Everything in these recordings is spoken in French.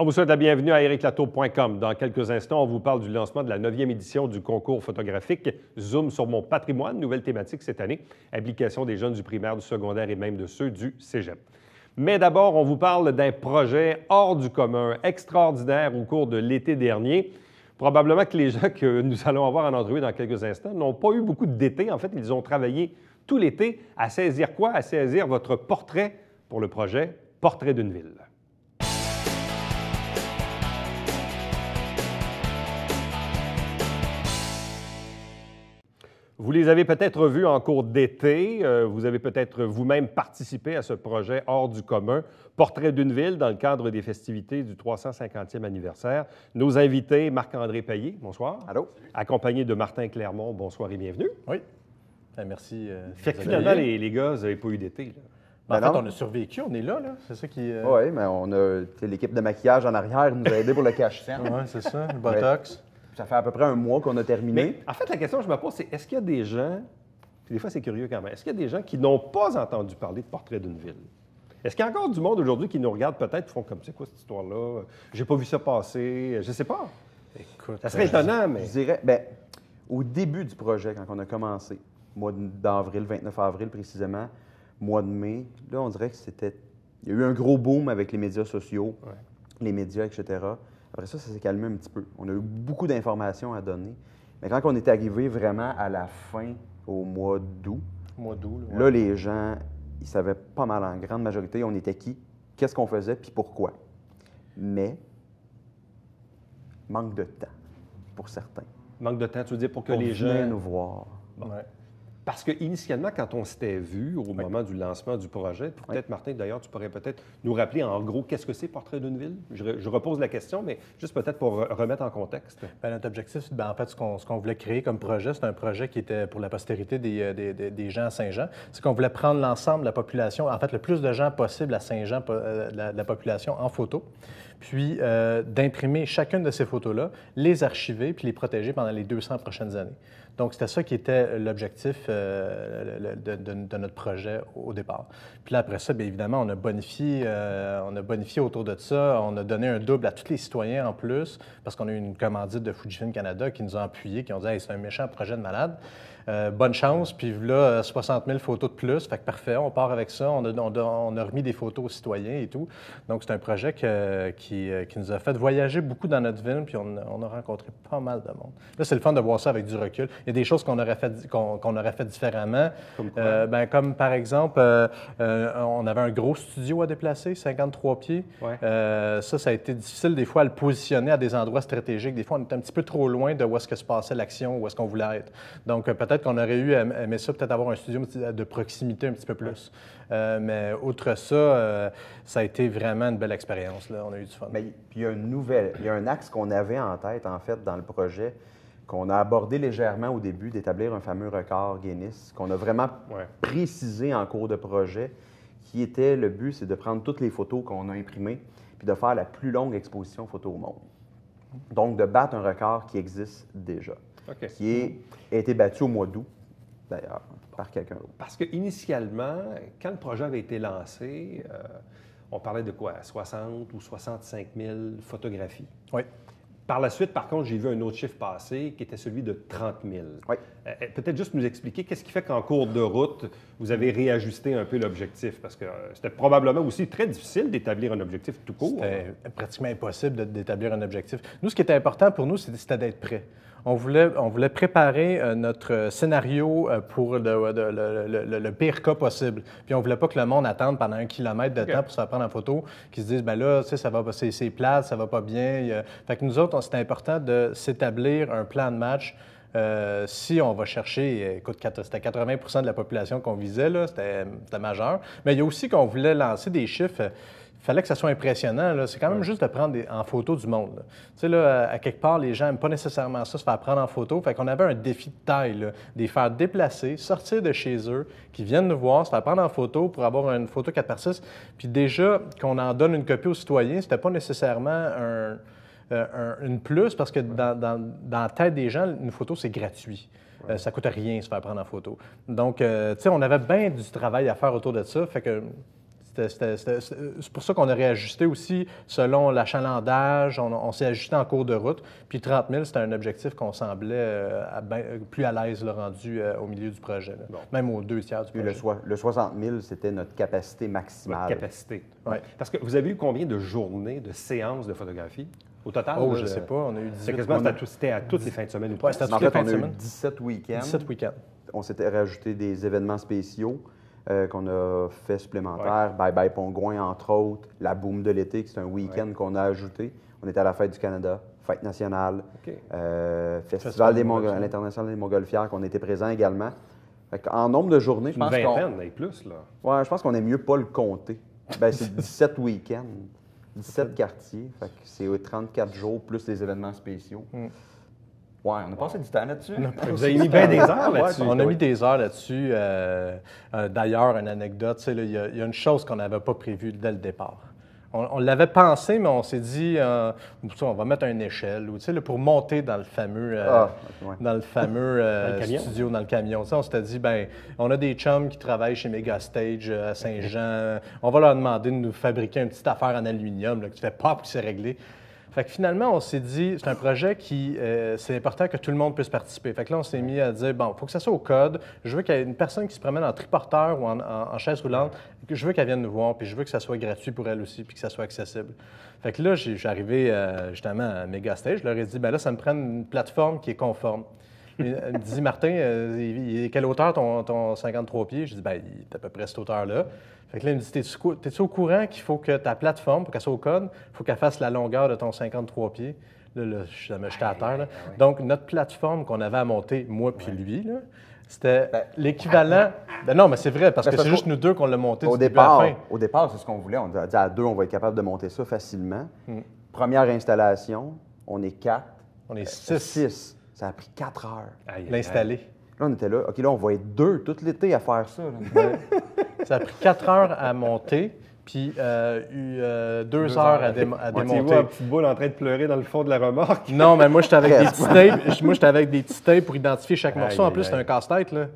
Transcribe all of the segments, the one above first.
On vous souhaite la bienvenue à ericlatour.com. Dans quelques instants, on vous parle du lancement de la 9e édition du concours photographique Zoom sur mon patrimoine. Nouvelle thématique cette année, implication des jeunes du primaire, du secondaire et même de ceux du cégep. Mais d'abord, on vous parle d'un projet hors du commun, extraordinaire au cours de l'été dernier. Probablement que les gens que nous allons avoir en entrevue dans quelques instants n'ont pas eu beaucoup d'été. En fait, ils ont travaillé tout l'été à saisir quoi? À saisir votre portrait pour le projet Portrait d'une ville. Vous les avez peut-être vus en cours d'été. Vous avez peut-être vous-même participé à ce projet hors du commun, Portrait d'une ville, dans le cadre des festivités du 350e anniversaire. Nos invités, Marc-André Payet, bonsoir. Allô. Accompagné de Martin Clermont, bonsoir et bienvenue. Oui. Merci. Fait que finalement, les gars, vous n'avez pas eu d'été. En fait, on a survécu, on est là. C'est ça qui. Oui, mais on a l'équipe de maquillage en arrière nous a aidé pour le cache-sang. Oui, c'est ça, le botox. Ça fait à peu près un mois qu'on a terminé. Mais, en fait, la question que je me pose, c'est est-ce qu'il y a des gens, puis des fois c'est curieux quand même, est-ce qu'il y a des gens qui n'ont pas entendu parler de Portrait d'une ville? Est-ce qu'il y a encore du monde aujourd'hui qui nous regarde peut-être et font comme, c'est quoi cette histoire-là? J'ai pas vu ça passer, je sais pas. Écoute, ça serait étonnant, mais... Je dirais, bien, au début du projet, quand on a commencé, mois d'avril, 29 avril précisément, mois de mai, là, on dirait que c'était... Il y a eu un gros boom avec les médias sociaux, les médias, etc. Après ça s'est calmé un petit peu. On a eu beaucoup d'informations à donner. Mais quand on est arrivé vraiment à la fin, au mois d'août, là, les gens, ils savaient pas mal en grande majorité on était qui, qu'est-ce qu'on faisait, puis pourquoi. Mais, manque de temps pour certains. Manque de temps, tu veux dire, pour que On les gens... venait nous voir. Bon. Ouais. Parce qu'initialement, quand on s'était vu au moment du lancement du projet, peut-être, Martin, d'ailleurs, tu pourrais peut-être nous rappeler en gros qu'est-ce que c'est Portrait d'une ville? Je repose la question, mais juste peut-être pour remettre en contexte. Bien, notre objectif, en fait, ce qu'on voulait créer comme projet, c'est un projet qui était pour la postérité des gens à Saint-Jean. C'est qu'on voulait prendre l'ensemble de la population, en fait, le plus de gens possible à Saint-Jean, la population, en photo, puis d'imprimer chacune de ces photos-là, les archiver, puis les protéger pendant les 200 prochaines années. Donc, c'était ça qui était l'objectif de notre projet au départ. Puis là, après ça, bien évidemment, on a bonifié autour de ça. On a donné un double à tous les citoyens en plus, parce qu'on a eu une commandite de Fujifilm Canada qui nous a appuyés, qui ont dit hey, « c'est un méchant projet de malade ». Bonne chance, puis là, 60 000 photos de plus, fait que parfait, on part avec ça, on a remis des photos aux citoyens et tout. Donc, c'est un projet qui nous a fait voyager beaucoup dans notre ville, puis on a rencontré pas mal de monde. Là, c'est le fun de voir ça avec du recul. Il y a des choses qu'on aurait fait différemment. Comme par exemple, on avait un gros studio à déplacer, 53 pieds. Ouais. Ça a été difficile des fois à le positionner à des endroits stratégiques. Des fois, on était un petit peu trop loin de où est-ce que se passait l'action, où est-ce qu'on voulait être. Donc, peut-être qu'on aurait aimé ça, peut-être avoir un studio de proximité un petit peu plus. Mais outre ça, ça a été vraiment une belle expérience. Là. On a eu du fun. Mais puis il y a un axe qu'on avait en tête, en fait, dans le projet, qu'on a abordé légèrement au début, d'établir un fameux record Guinness, qu'on a vraiment précisé en cours de projet, qui était, le but, c'est de prendre toutes les photos qu'on a imprimées, puis de faire la plus longue exposition photo au monde. Donc, de battre un record qui existe déjà. Qui a été battu au mois d'août, d'ailleurs, par quelqu'un d'autre. Parce qu'initialement, quand le projet avait été lancé, on parlait de quoi? 60 ou 65 000 photographies. Oui. Par la suite, par contre, j'ai vu un autre chiffre passer qui était celui de 30 000. Oui. Peut-être juste nous expliquer qu'est-ce qui fait qu'en cours de route, vous avez réajusté un peu l'objectif? Parce que c'était probablement aussi très difficile d'établir un objectif tout court. C'était pratiquement impossible d'établir un objectif. Nous, ce qui était important pour nous, c'était d'être prêts. On voulait préparer notre scénario pour le pire cas possible. Puis on ne voulait pas que le monde attende pendant 1 kilomètre de temps pour se faire prendre en photo, qu'ils se disent, bien là, tu sais, ça va pas, c'est plate, ça va pas bien. Fait que nous autres, c'était important de s'établir un plan de match. Si on va chercher, écoute, c'était 80 % de la population qu'on visait, là, c'était majeur. Mais il y a aussi qu'on voulait lancer des chiffres. Il fallait que ça soit impressionnant. C'est quand même juste de prendre en photo du monde. Tu sais, là, à quelque part, les gens n'aiment pas nécessairement ça, se faire prendre en photo. Fait qu'on avait un défi de taille, là, de les faire déplacer, sortir de chez eux, qu'ils viennent nous voir, se faire prendre en photo pour avoir une photo 4x6. Puis déjà, qu'on en donne une copie aux citoyens, c'était pas nécessairement une plus, parce que dans la tête des gens, une photo, c'est gratuit. Ça ne coûte rien se faire prendre en photo. Donc, tu sais, on avait bien du travail à faire autour de ça. Fait que C'est pour ça qu'on a réajusté aussi selon l'achalandage. On s'est ajusté en cours de route. Puis 30 000, c'était un objectif qu'on semblait plus à l'aise le rendu au milieu du projet, là. Même aux 2 tiers du Puis projet. le 60 000, c'était notre capacité Votre maximale. capacité. Ouais. Parce que vous avez eu combien de journées, de séances de photographie au total? Oh, là, je ne sais pas. On a eu 18. C'est quasiment c'était à toutes les fins de semaine. Ouais, c'était à En toutes les fait, fins on de a eu semaine. 17 week-ends. 17 week-ends. On s'était rajouté des événements spéciaux qu'on a fait supplémentaires. Bye Bye Pongouin, entre autres. La Boom de l'été, qui c'est un week-end qu'on a ajouté. On était à la Fête du Canada, Fête nationale, OK. Festival l'international des Montgolfières, qu'on était présent également. En nombre de journées, je Une pense qu'on... vingtaine et plus, là. Ouais, je pense qu'on aime mieux pas le compter. Ben, c'est 17 week-ends, 17 quartiers. Fait que c'est 34 jours plus les événements spéciaux. Ouais, on a passé du temps là-dessus. Vous avez mis bien des heures là-dessus. On a mis des heures là-dessus. D'ailleurs, une anecdote, tu sais, là, il y a une chose qu'on n'avait pas prévue dès le départ. On l'avait pensé, mais on s'est dit, on va mettre une échelle ou, tu sais, là, pour monter dans le fameux, dans le fameux studio, dans le camion. Tu sais, on s'était dit, ben, on a des chums qui travaillent chez Megastage à Saint-Jean. On va leur demander de nous fabriquer une petite affaire en aluminium là, qui fait pop, qui s'est réglé. Fait que finalement, on s'est dit, c'est un projet qui, c'est important que tout le monde puisse participer. Fait que là, on s'est mis à dire, bon, il faut que ça soit au code. Je veux qu'il y ait une personne qui se promène en triporteur ou en chaise roulante, je veux qu'elle vienne nous voir, puis je veux que ça soit gratuit pour elle aussi, puis que ça soit accessible. Fait que là, j'ai arrivé justement à Megastage, je leur ai dit, ben là, ça me prend une plateforme qui est conforme. Il me dit, Martin, il est quelle hauteur ton 53 pieds? Je dis, ben, il est à peu près cette hauteur-là. Fait que là, il me dit, t'es-tu au courant qu'il faut que ta plateforme, pour qu'elle soit au code, il faut qu'elle fasse la longueur de ton 53 pieds? Là, j'étais à terre. Là. Donc, notre plateforme qu'on avait à monter, moi puis lui, là, c'était l'équivalent... Ben non, mais c'est vrai, parce que c'est juste nous deux qu'on l'a monté du début à la fin. Au départ, c'est ce qu'on voulait. On a dit à 2, on va être capable de monter ça facilement. Première installation, on est 4. On est 6. Ça a pris 4 heures. L'installer. Là, on était là. OK, là, on va être 2 tout l'été à faire ça. Là. Ça a pris 4 heures à monter, puis 2 heures à démonter. Tu vois une petite boule en train de pleurer dans le fond de la remorque. Non, mais moi, j'étais avec des petits tapes. Moi, j'étais avec des petits tapes pour identifier chaque morceau. En plus, c'était un casse-tête, là.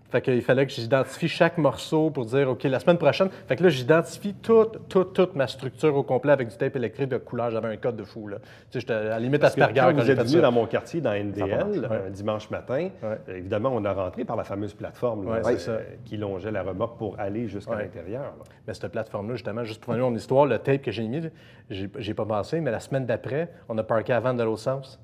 Fait qu'il fallait que j'identifie chaque morceau pour dire, OK, la semaine prochaine. Fait que là, j'identifie toute ma structure au complet avec du tape électrique de couleur. J'avais un code de fou, là. Tu sais, j'étais à la limite Asperger quand vous j'ai êtes fait venu ça. dans mon quartier, dans NDL, un dimanche matin. Évidemment, on a rentré par la fameuse plateforme là, qui longeait la remorque pour aller jusqu'à l'intérieur. Là. Mais cette plateforme-là, justement, juste pour finir mon histoire, le tape que j'ai mis, j'ai pas pensé, mais la semaine d'après, on a parké avant de l'autre sens.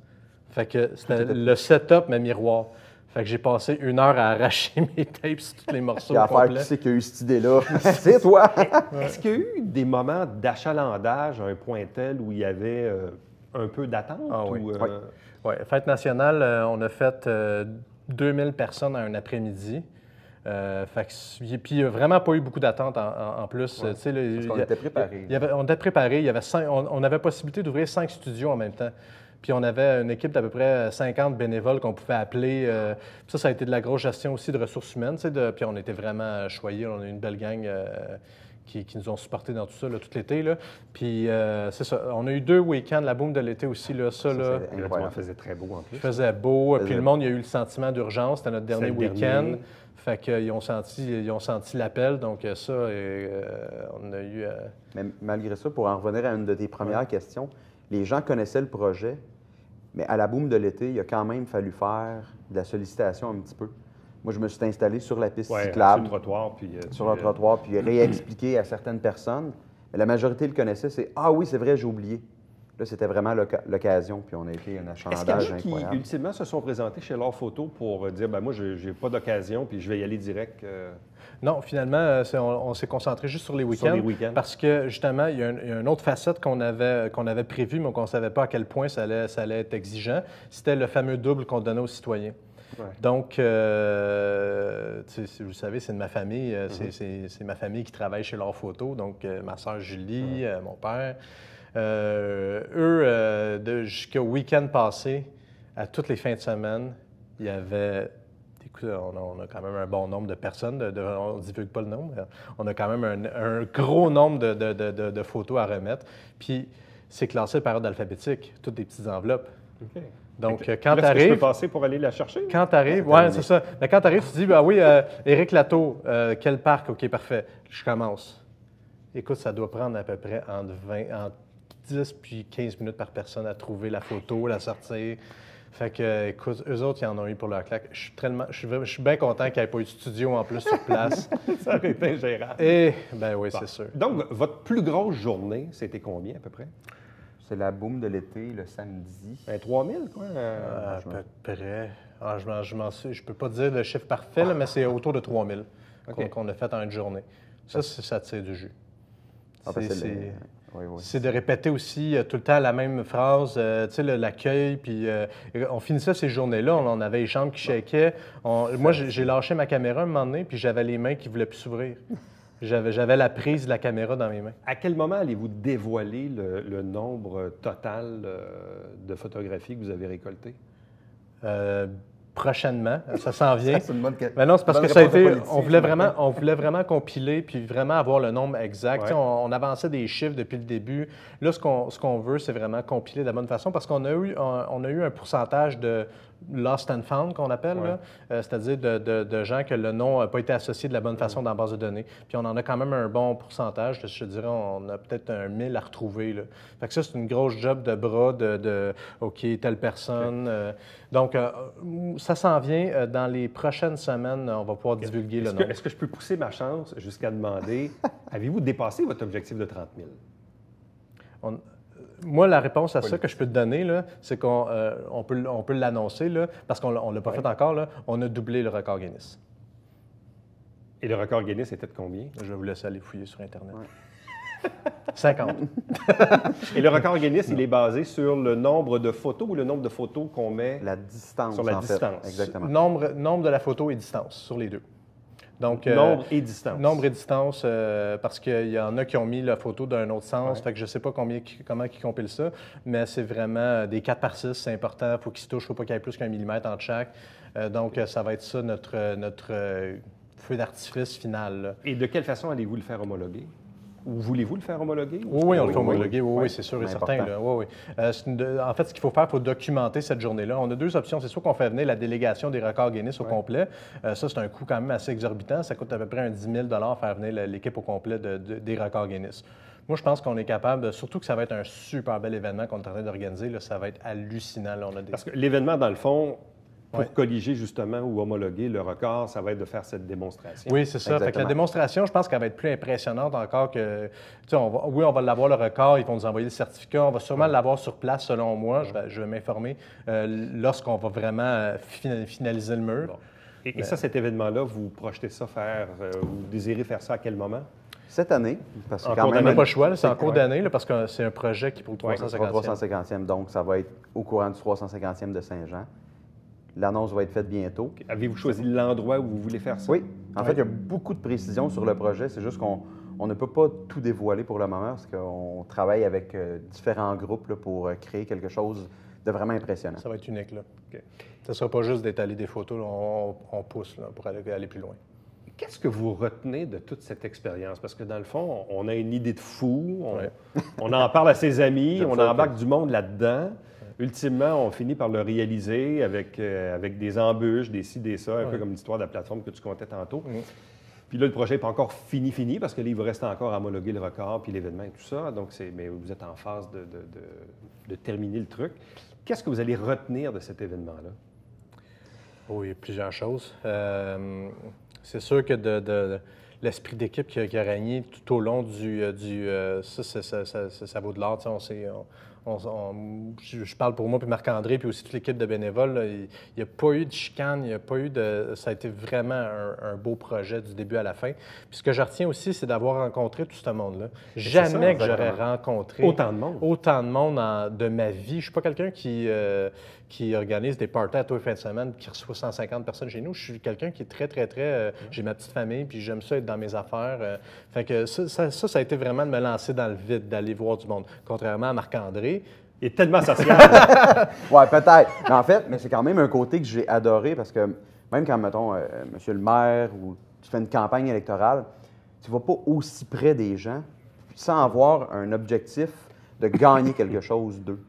Fait que c'était le setup, mais miroir. Fait que j'ai passé 1 heure à arracher mes tapes sur tous les morceaux. Puis à faire qui c'est qui a eu cette idée-là? C'est toi! Est-ce qu'il y a eu des moments d'achalandage à un point tel où il y avait un peu d'attente? Ah oui. Oui. Fête nationale, on a fait 2000 personnes en un après-midi. Puis il n'y a vraiment pas eu beaucoup d'attente en plus. Ouais. Parce qu'on était préparés. On était préparés. On avait possibilité d'ouvrir 5 studios en même temps. Puis on avait une équipe d'à peu près 50 bénévoles qu'on pouvait appeler. Ça a été de la grosse gestion aussi de ressources humaines. Puis on était vraiment choyés. On a eu une belle gang qui nous ont supportés dans tout ça, là, tout l'été. Là. Puis c'est ça. On a eu 2 week-ends, la boom de l'été aussi. Là, Il faisait très beau en plus. Il faisait beau. Puis le monde, il y a eu le sentiment d'urgence. C'était notre dernier week-end. Fait qu'ils ont senti l'appel. Donc ça, on a eu... Mais malgré ça, pour en revenir à une de tes premières questions, les gens connaissaient le projet, mais à la boom de l'été, il a quand même fallu faire de la sollicitation un petit peu. Moi, je me suis installé sur la piste cyclable. Sur le trottoir. Sur le trottoir, puis réexpliqué à certaines personnes. Mais la majorité le connaissait, c'est « Ah oui, c'est vrai, j'ai oublié ». Là, c'était vraiment l'occasion, puis on a été un achalandage incroyable. Est-ce qu'il y en a qui, ultimement, se sont présentés chez L'Art Photo pour dire « moi, je n'ai pas d'occasion, puis je vais y aller direct Non, finalement, on s'est concentré juste sur les week-ends. Parce que, justement, il y a une autre facette qu'on avait prévue, mais qu'on ne savait pas à quel point ça allait être exigeant. C'était le fameux double qu'on donnait aux citoyens. Ouais. Donc, vous savez, c'est de ma famille. C'est ma famille qui travaille chez L'Art Photo. Donc, ma sœur Julie, mon père. Jusqu'au week-end passé, à toutes les fins de semaine, il y avait... Écoute, on a quand même un bon nombre de personnes, on ne divulgue pas le nombre, mais on a quand même un gros nombre de photos à remettre. Puis, c'est classé par ordre alphabétique, toutes des petites enveloppes. Okay. Donc, quand tu arrives... Je peux arrives... passer pour aller la chercher? Quand tu arrives, oui, c'est ça. Mais quand tu arrives, tu te dis, ah oui, Éric Lateau, quel parc? OK, parfait, je commence. Écoute, ça doit prendre à peu près entre 10 puis 15 minutes par personne à trouver la photo, la sortir. Fait que, écoute, eux autres, ils en ont eu pour leur claque. Je suis bien content qu'il n'y ait pas eu de studio en plus sur place. Ça aurait été ingérable. Et, ben oui, c'est sûr. Donc, votre plus grosse journée, c'était combien à peu près? C'est la boom de l'été, le samedi. 3 000, quoi? À peu près. Je peux pas dire le chiffre parfait, là, mais c'est autour de 3 000 qu'on a fait en une journée. Ça tire du jus. C'est de répéter aussi tout le temps la même phrase, tu sais, l'accueil, puis on finissait ces journées-là, on avait les jambes qui shakaient. Moi, j'ai lâché ma caméra un moment donné, puis j'avais les mains qui ne voulaient plus s'ouvrir. J'avais la prise de la caméra dans mes mains. À quel moment allez-vous dévoiler le nombre total de photographies que vous avez récoltées? Prochainement, ça s'en vient. C'est une bonne question. Mais non, c'est parce que ça a été. On voulait vraiment compiler puis vraiment avoir le nombre exact. Ouais. On avançait des chiffres depuis le début. Là, ce qu'on veut, c'est vraiment compiler de la bonne façon parce qu'on a eu un pourcentage de lost and found qu'on appelle, c'est-à-dire de gens que le nom n'a pas été associé de la bonne façon dans la base de données. Puis on en a quand même un bon pourcentage. Je dirais, on a peut-être 1000 à retrouver. Là. Fait que ça, c'est une grosse job de bras OK, telle personne. Donc, ça s'en vient. Dans les prochaines semaines, on va pouvoir divulguer le nom. Est-ce que je peux pousser ma chance jusqu'à demander, avez-vous dépassé votre objectif de 30 000? Moi, la réponse à ça que je peux te donner, là, c'est qu'on peut l'annoncer, là, parce qu'on ne l'a pas fait encore. Là, on a doublé le record Guinness. Et le record Guinness était de combien? Je vais vous laisser aller fouiller sur Internet. 50. Et le record Guinness, il est basé sur le nombre de photos ou le nombre de photos qu'on met? La distance, sur la en distance. fait. Exactement. Nombre de la photo et distance, sur les deux. Donc, nombre et distance. Nombre et distance, parce qu'il y en a qui ont mis la photo d'un autre sens, fait que je ne sais pas comment ils compilent ça, mais c'est vraiment des 4/6, c'est important, il faut qu'ils se touchent, il ne faut pas qu'il y ait plus qu'un millimètre entre chaque. Donc, ça va être ça notre feu d'artifice final. Là. Et de quelle façon allez-vous le faire homologuer? Ou voulez-vous le faire homologuer? Oui, on le fait homologuer, oui, c'est sûr et C'est certain. Là. Oui. En fait, ce qu'il faut faire, il faut documenter cette journée-là. On a deux options. C'est soit qu'on fait venir la délégation des records Guinness au complet. Ça, c'est un coût quand même assez exorbitant. Ça coûte à peu près 10 000 faire venir l'équipe au complet des records Guinness. Moi, je pense qu'on est capable, surtout que ça va être un super bel événement qu'on est en train d'organiser. Là, ça va être hallucinant. Là, Parce que l'événement, dans le fond, pour colliger justement ou homologuer le record, ça va être de faire cette démonstration. Oui, c'est ça. Fait que la démonstration, je pense qu'elle va être plus impressionnante encore que... on va l'avoir le record, ils vont nous envoyer le certificat, on va sûrement l'avoir sur place selon moi, je vais m'informer lorsqu'on va vraiment finaliser le mur. Bon. Et ça, cet événement-là, vous projetez ça faire, vous désirez faire ça à quel moment? Cette année, parce que on n'a pas le choix, c'est en cours d'année, parce que c'est un projet qui est pour le 350e. Donc, ça va être au courant du 350e de Saint-Jean. L'annonce va être faite bientôt. Avez-vous choisi l'endroit où vous voulez faire ça? Oui. En fait, il y a beaucoup de précisions sur le projet. C'est juste qu'on ne peut pas tout dévoiler pour le moment parce qu'on travaille avec différents groupes là, pour créer quelque chose de vraiment impressionnant. Ça va être unique, là. Okay. Ça ne sera pas juste d'étaler des photos. Là, on pousse là, pour aller plus loin. Qu'est-ce que vous retenez de toute cette expérience? Parce que dans le fond, on a une idée de fou, on en parle à ses amis, on embarque du monde là-dedans. Ultimement, on finit par le réaliser avec des embûches, des ci, des ça, un peu comme l'histoire de la plateforme que tu comptais tantôt. Puis là, le projet n'est pas encore fini, parce que là, il vous reste encore à homologuer le record, puis l'événement et tout ça. Donc, mais vous êtes en phase de terminer le truc. Qu'est-ce que vous allez retenir de cet événement-là? Oh, il y a plusieurs choses. C'est sûr que de l'esprit d'équipe qui a régné tout au long ça vaut de l'or. Je parle pour moi, puis Marc-André, puis aussi toute l'équipe de bénévoles. Là, il n'y a pas eu de chicane, il n'y a pas eu de... Ça a été vraiment un beau projet du début à la fin. Puis ce que je retiens aussi, c'est d'avoir rencontré tout ce monde-là. Jamais que j'aurais rencontré autant de monde de ma vie. Je ne suis pas quelqu'un qui organise des parties à tous les fins de semaine, qui reçoit 150 personnes chez nous. Je suis quelqu'un qui est très, très, très... j'ai ma petite famille, puis j'aime ça être dans mes affaires. Fait que ça a été vraiment de me lancer dans le vide, d'aller voir du monde. Contrairement à Marc-André, il est tellement social. Oui, peut-être. Mais en fait, c'est quand même un côté que j'ai adoré parce que même quand, mettons, monsieur le maire ou tu fais une campagne électorale, tu ne vas pas aussi près des gens sans avoir un objectif de gagner quelque chose d'eux.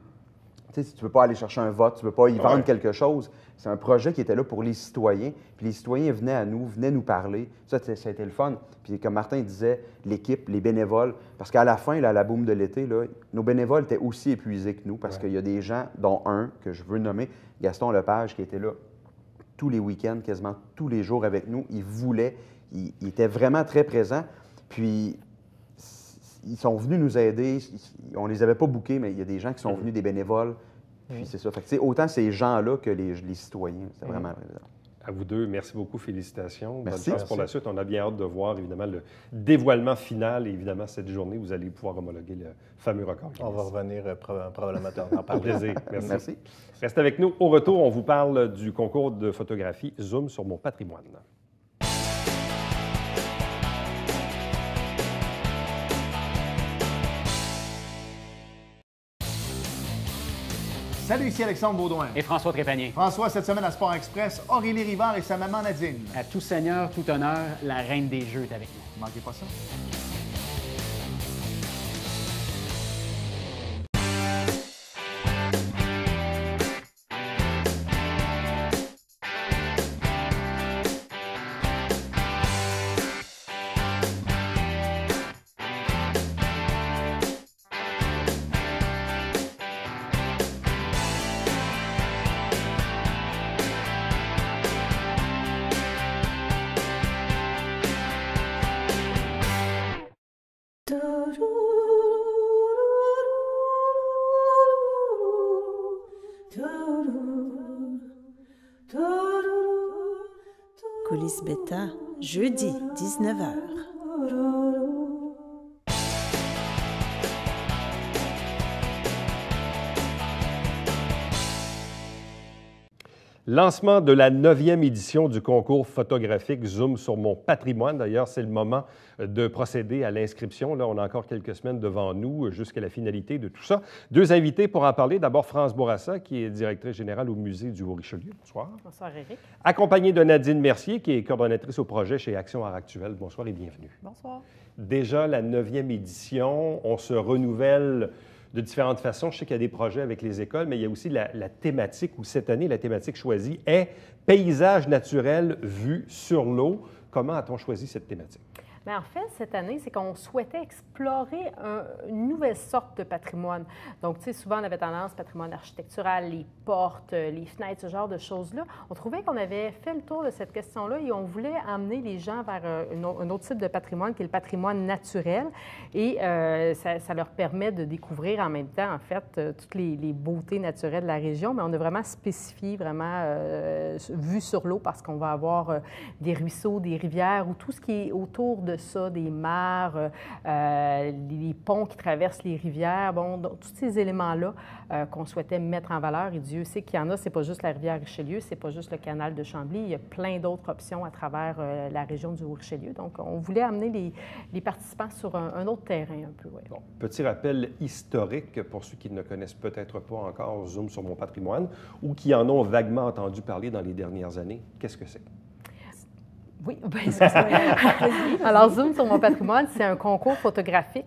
Tu sais, si tu ne veux pas aller chercher un vote, tu ne veux pas y vendre quelque chose. C'est un projet qui était là pour les citoyens. Puis les citoyens venaient à nous, venaient nous parler. Ça a été le fun. Puis comme Martin disait, l'équipe, les bénévoles, parce qu'à la fin, là, à la boum de l'été, là, nos bénévoles étaient aussi épuisés que nous parce qu'il y a des gens, dont un que je veux nommer, Gaston Lepage, qui était là tous les week-ends, quasiment tous les jours avec nous. Il voulait, il était vraiment très présent. Puis ils sont venus nous aider. On ne les avait pas bookés, mais il y a des gens qui sont venus, des bénévoles. Puis c'est ça. Fait que, autant ces gens-là que les citoyens. C'est vraiment agréable. À vous deux, merci beaucoup, félicitations. Merci. Bonne chance pour la suite. On a bien hâte de voir, évidemment, le dévoilement final. Et évidemment, cette journée, vous allez pouvoir homologuer le fameux record. On va revenir probablement en parler. Plaisir. Merci. Merci. Restez avec nous. Au retour, on vous parle du concours de photographie Zoom sur mon patrimoine. Salut, ici Alexandre Baudouin. Et François Trépanier. François, cette semaine à Sport Express, Aurélie Rivard et sa maman Nadine. À tout seigneur, tout honneur, la reine des jeux est avec nous. Manquez pas ça. Coulisses Bêta, jeudi, 19h. Lancement de la 9e édition du concours photographique Zoom sur mon patrimoine. D'ailleurs, c'est le moment de procéder à l'inscription. Là, on a encore quelques semaines devant nous jusqu'à la finalité de tout ça. Deux invités pour en parler. D'abord, France Bourassa, qui est directrice générale au Musée du Haut-Richelieu. Bonsoir. Bonsoir, Éric. Accompagnée de Nadine Mercier, qui est coordonnatrice au projet chez Action Art Actuelle. Bonsoir et bienvenue. Bonsoir. Déjà la 9e édition, on se renouvelle de différentes façons. Je sais qu'il y a des projets avec les écoles, mais il y a aussi la thématique, où cette année, la thématique choisie est « Paysage naturel vu sur l'eau ». Comment a-t-on choisi cette thématique? Bien, en fait, cette année, c'est qu'on souhaitait explorer une nouvelle sorte de patrimoine. Donc, tu sais, souvent, on avait tendance, patrimoine architectural, les portes, les fenêtres, ce genre de choses-là. On trouvait qu'on avait fait le tour de cette question-là et on voulait amener les gens vers un autre type de patrimoine, qui est le patrimoine naturel. Et ça leur permet de découvrir en même temps, en fait, toutes les beautés naturelles de la région. Mais on a vraiment spécifié, vraiment vue sur l'eau, parce qu'on va avoir des ruisseaux, des rivières, ou tout ce qui est autour de ça, des mares, les ponts qui traversent les rivières, bon, donc, tous ces éléments-là qu'on souhaitait mettre en valeur. Et Dieu sait qu'il y en a, c'est pas juste la rivière Richelieu, c'est pas juste le canal de Chambly, il y a plein d'autres options à travers la région du Haut-Richelieu. Donc, on voulait amener les participants sur un autre terrain un peu. Ouais. Bon, petit rappel historique pour ceux qui ne connaissent peut-être pas encore Zoom sur mon patrimoine ou qui en ont vaguement entendu parler dans les dernières années. Qu'est-ce que c'est? Oui, bien, alors Zoom sur mon patrimoine, c'est un concours photographique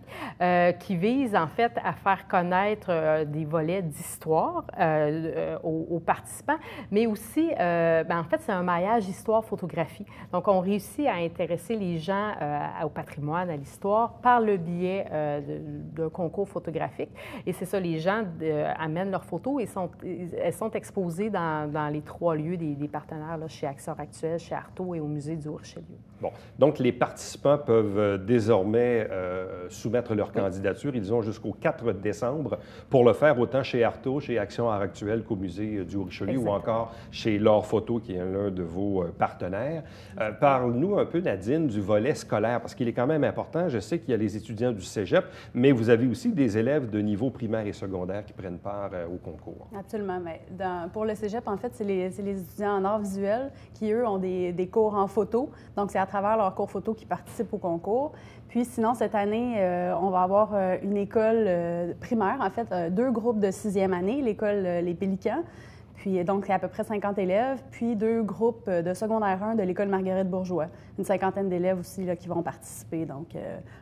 qui vise en fait à faire connaître des volets d'histoire aux participants, mais aussi, en fait, c'est un maillage histoire-photographie. Donc, on réussit à intéresser les gens au patrimoine, à l'histoire, par le biais d'un concours photographique. Et c'est ça, les gens amènent leurs photos et elles sont exposées dans les 3 lieux des partenaires, là, chez Action Actuelle, chez Artaud et au Musée du Haut-Richelieu. Bon, donc les participants peuvent désormais soumettre leur candidature. Ils ont jusqu'au 4 décembre pour le faire, autant chez Artaud, chez Action Art Actuelle qu'au Musée du Haut-Richelieu ou encore chez L'Or Photo, qui est l'un de vos partenaires. Parle-nous un peu, Nadine, du volet scolaire, parce qu'il est quand même important. Je sais qu'il y a les étudiants du cégep, mais vous avez aussi des élèves de niveau primaire et secondaire qui prennent part au concours. Absolument. Mais pour le cégep, en fait, c'est les étudiants en arts visuels qui, eux, ont des cours en photo. Donc, c'est à travers leur cours photo qui participent au concours. Puis sinon, cette année, on va avoir une école primaire, en fait, 2 groupes de 6e année, l'école Les Pélicans. Puis donc, c'est à peu près 50 élèves, puis 2 groupes de secondaire 1 de l'école Marguerite Bourgeois. Une 50aine d'élèves aussi là, qui vont participer. Donc,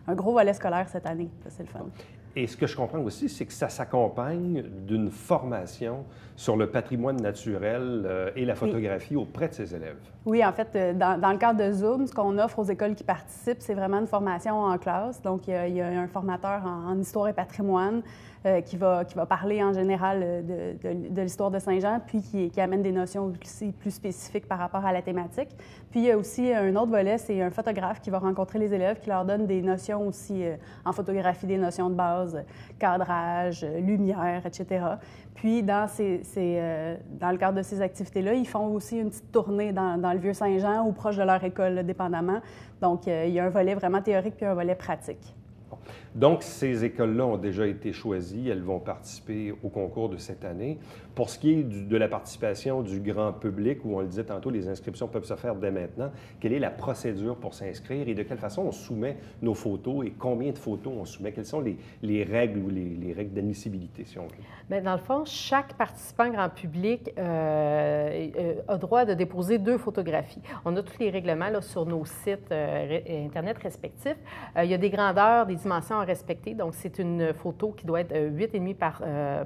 un gros volet scolaire cette année. C'est le fun. Et ce que je comprends aussi, c'est que ça s'accompagne d'une formation sur le patrimoine naturel et la photographie auprès de ses élèves. Oui, en fait, dans le cadre de Zoom, ce qu'on offre aux écoles qui participent, c'est vraiment une formation en classe. Donc, il y a un formateur en histoire et patrimoine qui va parler en général de l'histoire de Saint-Jean, puis qui amène des notions aussi plus spécifiques par rapport à la thématique. Puis, il y a aussi un autre volet, c'est un photographe qui va rencontrer les élèves, qui leur donne des notions aussi en photographie, des notions de base, cadrage, lumière, etc. Puis, dans le cadre de ces activités-là, ils font aussi une petite tournée dans le Vieux-Saint-Jean ou proche de leur école, là, dépendamment. Donc, il y a un volet vraiment théorique puis un volet pratique. Donc, ces écoles-là ont déjà été choisies. Elles vont participer au concours de cette année. Pour ce qui est de la participation du grand public, où on le disait tantôt, les inscriptions peuvent se faire dès maintenant, quelle est la procédure pour s'inscrire et de quelle façon on soumet nos photos et combien de photos on soumet? Quelles sont les règles ou les règles d'admissibilité, si on veut? Bien, dans le fond, chaque participant grand public a droit de déposer 2 photographies. On a tous les règlements là, sur nos sites Internet respectifs. Il y a des grandeurs, des dimensions à respecter. Donc, c'est une photo qui doit être 8,5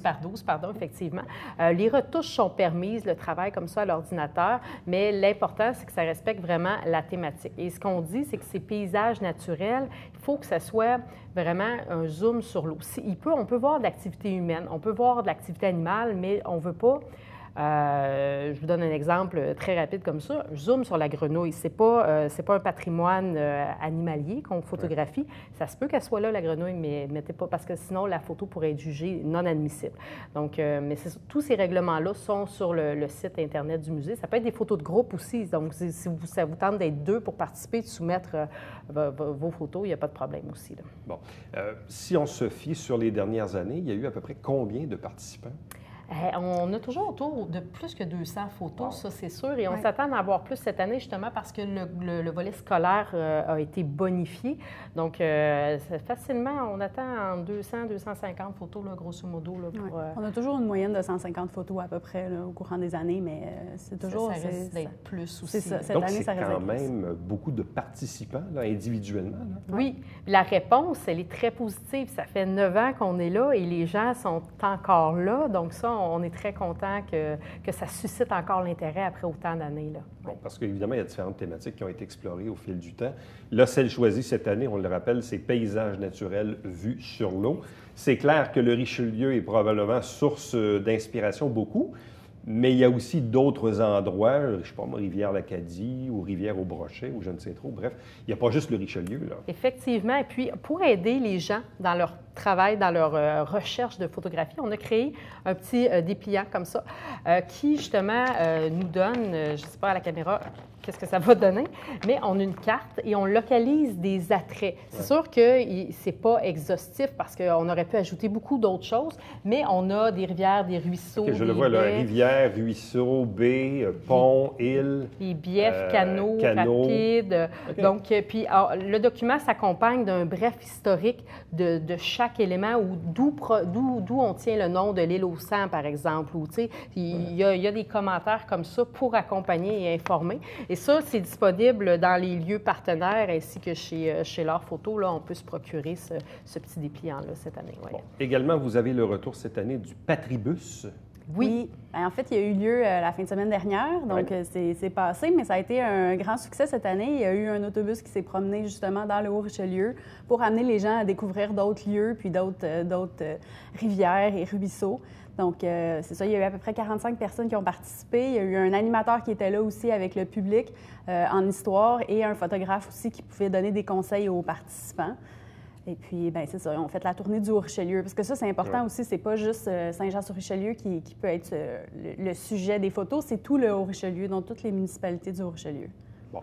par 12, pardon, effectivement. Les retouches sont permises, le travail comme ça à l'ordinateur, mais l'important, c'est que ça respecte vraiment la thématique. Et ce qu'on dit, c'est que ces paysages naturels, il faut que ça soit vraiment un zoom sur l'eau. On peut voir de l'activité humaine, on peut voir de l'activité animale, mais on ne veut pas... je vous donne un exemple très rapide comme ça. Je zoome sur la grenouille. C'est pas un patrimoine animalier qu'on photographie. Ça se peut qu'elle soit là, la grenouille, mais mettez pas, parce que sinon, la photo pourrait être jugée non admissible. Donc, tous ces règlements-là sont sur le site Internet du musée. Ça peut être des photos de groupe aussi. Donc, si ça vous tente d'être 2 pour participer, de soumettre vos photos, il n'y a pas de problème aussi, là. Bon. Si on se fie sur les dernières années, il y a eu à peu près combien de participants? On a toujours autour de plus que 200 photos, ça c'est sûr, et on s'attend à avoir plus cette année justement parce que le volet scolaire a été bonifié. Donc, facilement, on attend 200-250 photos, là, grosso modo. Là, pour, On a toujours une moyenne de 150 photos à peu près là, au courant des années, mais c'est toujours... Ça risque d'être plus aussi. C'est ça, cette Donc, année, ça c'est risque quand d'être plus. même beaucoup de participants, là, individuellement. Là. Oui, la réponse, elle est très positive. Ça fait 9 ans qu'on est là et les gens sont encore là. Donc ça, on est très content que ça suscite encore l'intérêt après autant d'années. Là. Bon, parce qu'évidemment, il y a différentes thématiques qui ont été explorées au fil du temps. Là, celle choisie cette année, on le rappelle, c'est paysages naturels vus sur l'eau. C'est clair que le Richelieu est probablement source d'inspiration beaucoup, mais il y a aussi d'autres endroits, je ne sais pas moi, Rivière-l'Acadie ou Rivière-au-Brochet ou je ne sais trop. Bref, il n'y a pas juste le Richelieu, là. Effectivement. Et puis, pour aider les gens dans leur travail, dans leur recherche de photographie, on a créé un petit dépliant comme ça qui, justement, nous donne, je ne sais pas à la caméra, qu'est-ce que ça va donner, mais on a une carte et on localise des attraits. C'est sûr que ce n'est pas exhaustif parce qu'on aurait pu ajouter beaucoup d'autres choses, mais on a des rivières, des ruisseaux, je le vois, là, rivière, ruisseau, baie, pont, île. Des biefs, canaux rapides. Okay. Donc, puis alors, le document s'accompagne d'un bref historique de chaque élément ou d'où on tient le nom de l'île aux 100, par exemple. Ou, il y a des commentaires comme ça pour accompagner et informer. Et ça, c'est disponible dans les lieux partenaires ainsi que chez L'Art Photo. Là, on peut se procurer ce petit dépliant-là cette année. Ouais. Bon. Également, vous avez le retour cette année du Patribus. Oui. En fait, il y a eu lieu la fin de semaine dernière, donc c'est passé, mais ça a été un grand succès cette année. Il y a eu un autobus qui s'est promené justement dans le Haut-Richelieu pour amener les gens à découvrir d'autres lieux, puis d'autres rivières et ruisseaux. Donc, c'est ça, il y a eu à peu près 45 personnes qui ont participé. Il y a eu un animateur qui était là aussi avec le public en histoire et un photographe aussi qui pouvait donner des conseils aux participants. Et puis, bien, c'est ça, on fait la tournée du Haut-Richelieu. Parce que ça, c'est important aussi, c'est pas juste Saint-Jean-sur-Richelieu qui peut être le sujet des photos, c'est tout le Haut-Richelieu, donc toutes les municipalités du Haut-Richelieu. Bon.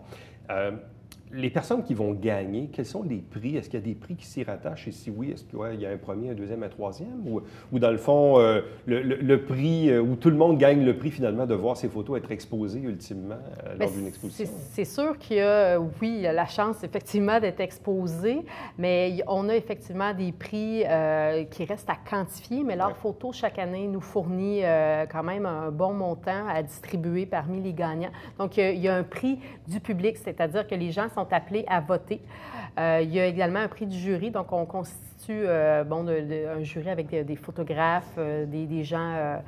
Les personnes qui vont gagner, quels sont les prix? Est-ce qu'il y a des prix qui s'y rattachent? Et si oui, est-ce qu'il y a un premier, un deuxième, un troisième? Ou dans le fond, le prix, où tout le monde gagne le prix finalement de voir ses photos être exposées ultimement lors d'une exposition? C'est sûr qu'il y a, oui, la chance effectivement d'être exposé, mais on a effectivement des prix qui restent à quantifier, mais L'Art Photo, chaque année, nous fournit quand même un bon montant à distribuer parmi les gagnants. Donc, il y a un prix du public, c'est-à-dire que les gens sont appelés à voter. Il y a également un prix du jury, donc on constitue un jury avec des photographes, des gens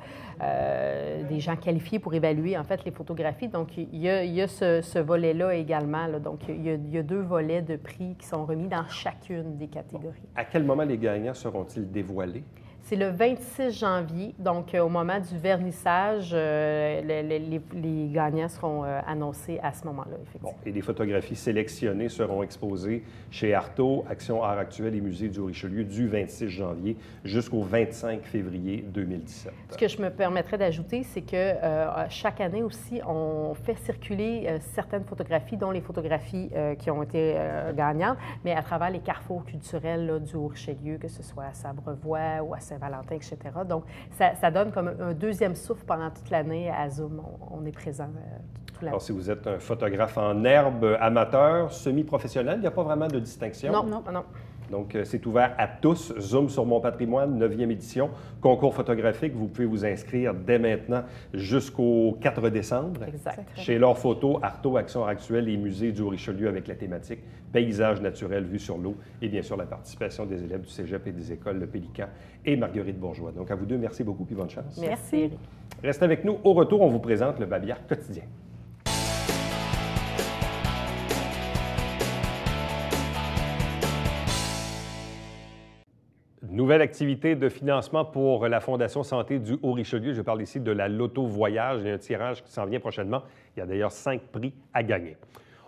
qualifiés pour évaluer en fait les photographies. Donc il y a ce volet-là également. Là. Donc il y a 2 volets de prix qui sont remis dans chacune des catégories. À quel moment les gagnants seront-ils dévoilés? C'est le 26 janvier, donc au moment du vernissage, les gagnants seront annoncés à ce moment-là, effectivement. Bon, et les photographies sélectionnées seront exposées chez Artaud, Action Art Actuel et Musée du Haut-Richelieu du 26 janvier jusqu'au 25 février 2017. Ce que je me permettrais d'ajouter, c'est que chaque année aussi, on fait circuler certaines photographies, dont les photographies qui ont été gagnantes, mais à travers les carrefours culturels là, du Haut-Richelieu, que ce soit à Sabrevoix ou à Saint-Valentin, etc. Donc, ça donne comme un deuxième souffle pendant toute l'année à Zoom. On est présent toute l'année. Alors, si vous êtes un photographe en herbe, amateur, semi-professionnel, il n'y a pas vraiment de distinction? Non. Donc, c'est ouvert à tous. Zoom sur mon patrimoine, 9e édition. Concours photographique, vous pouvez vous inscrire dès maintenant jusqu'au 4 décembre. Exact. Chez L'Or Photo, Artaud, Action Actuelle et Musée du Haut-Richelieu avec la thématique Paysages naturels vus sur l'eau et bien sûr la participation des élèves du Cégep et des écoles Le Pélican et Marguerite Bourgeois. Donc, à vous deux, merci beaucoup puis bonne chance. Merci. Restez avec nous. Au retour, on vous présente le Babillard quotidien. Nouvelle activité de financement pour la Fondation Santé du Haut-Richelieu. Je parle ici de la Loto Voyage. Il y a un tirage qui s'en vient prochainement. Il y a d'ailleurs 5 prix à gagner.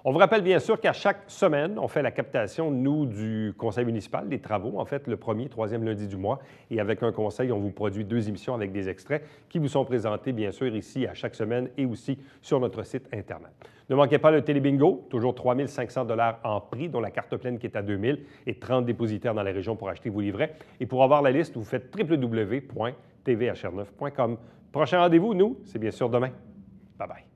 On vous rappelle bien sûr qu'à chaque semaine, on fait la captation, nous, du conseil municipal, des travaux, en fait, le 1er, 3e lundi du mois. Et avec un conseil, on vous produit 2 émissions avec des extraits qui vous sont présentés, bien sûr, ici à chaque semaine et aussi sur notre site Internet. Ne manquez pas le Télébingo, toujours 3 500 $ en prix, dont la carte pleine qui est à 2 000 et 30 dépositaires dans la région pour acheter vos livrets. Et pour avoir la liste, vous faites www.tvhr9.com. Prochain rendez-vous, nous, c'est bien sûr demain. Bye-bye.